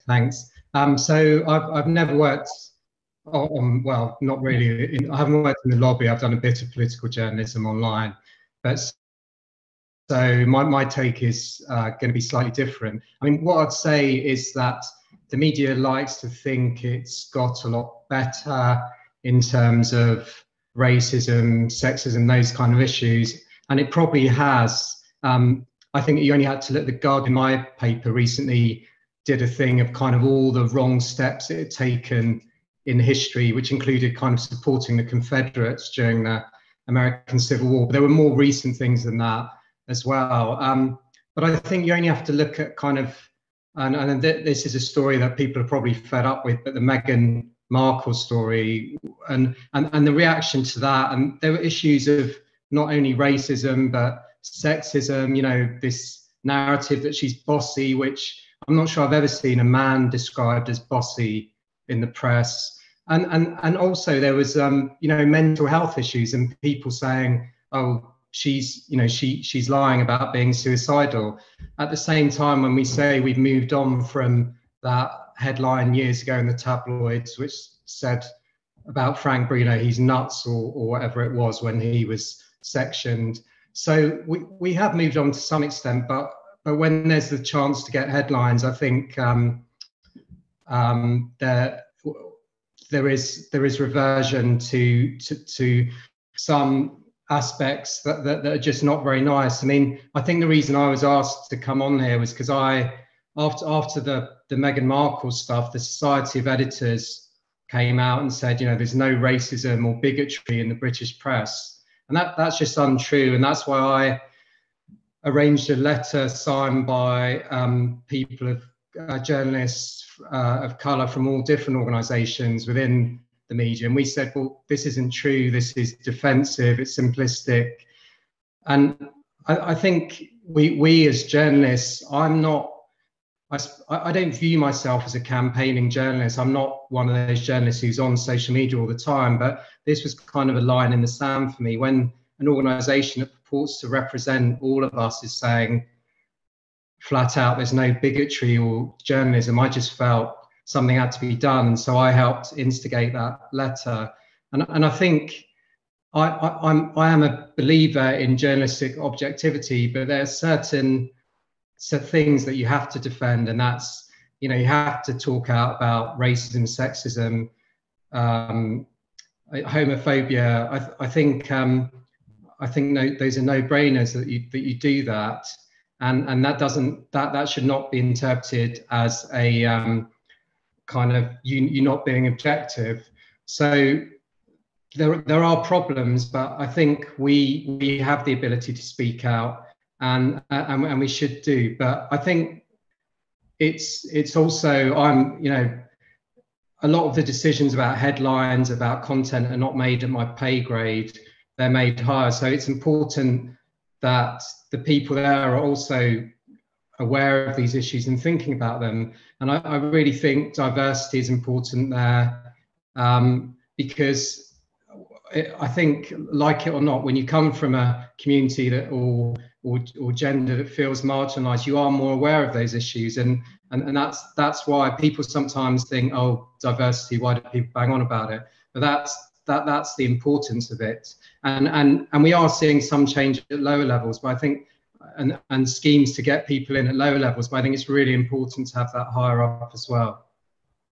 Thanks. So I've never worked on, well, not really. I haven't worked in the lobby. I've done a bit of political journalism online, but so my take is going to be slightly different. I mean, what I'd say is that the media likes to think it's got a lot better in terms of racism, sexism, those kind of issues, and it probably has. I think you only had to look. The Guardian, my paper recently did a thing of kind of all the wrong steps it had taken in history, which included kind of supporting the Confederates during the American Civil War. But there were more recent things than that as well. But I think you only have to look at kind of, and this is a story that people are probably fed up with, but the Meghan Markle story and the reaction to that. And there were issues of not only racism, but sexism, you know, this narrative that she's bossy, which I'm not sure I've ever seen a man described as bossy in the press. And also there was, you know, mental health issues and people saying, oh, she's lying about being suicidal. At the same time, when we say we've moved on from that headline years ago in the tabloids, which said about Frank Bruno, he's nuts or whatever it was when he was sectioned. So we have moved on to some extent, but when there's the chance to get headlines, I think there is reversion to some aspects that are just not very nice. I mean, I think the reason I was asked to come on here was because after the Meghan Markle stuff, the Society of Editors came out and said, you know, there's no racism or bigotry in the British press. And that's just untrue. And that's why I arranged a letter signed by people of journalists of colour from all different organisations within the media. And we said, well, this isn't true. This is defensive. It's simplistic. And I think we as journalists, I don't view myself as a campaigning journalist. I'm not one of those journalists who's on social media all the time, but this was kind of a line in the sand for me when an organisation that purports to represent all of us is saying flat out there's no bigotry or journalism. I just felt something had to be done, and so I helped instigate that letter. And I think I am a believer in journalistic objectivity, but there are certain things that you have to defend, and that's, you know, you have to talk out about racism, sexism, homophobia. I think those are no-brainers that you do that, and that should not be interpreted as a kind of you not being objective. So there are problems, but I think we have the ability to speak out. And we should do, but I think it's also you know, a lot of the decisions about headlines, about content are not made at my pay grade, they're made higher. So it's important that the people there are also aware of these issues and thinking about them. And I really think diversity is important there, because I think, like it or not, when you come from a community that or gender that feels marginalized, you are more aware of those issues, and that's why people sometimes think, oh, diversity, why do people bang on about it? But that's the importance of it, and we are seeing some change at lower levels, but I think and schemes to get people in at lower levels, but I think it's really important to have that higher up as well.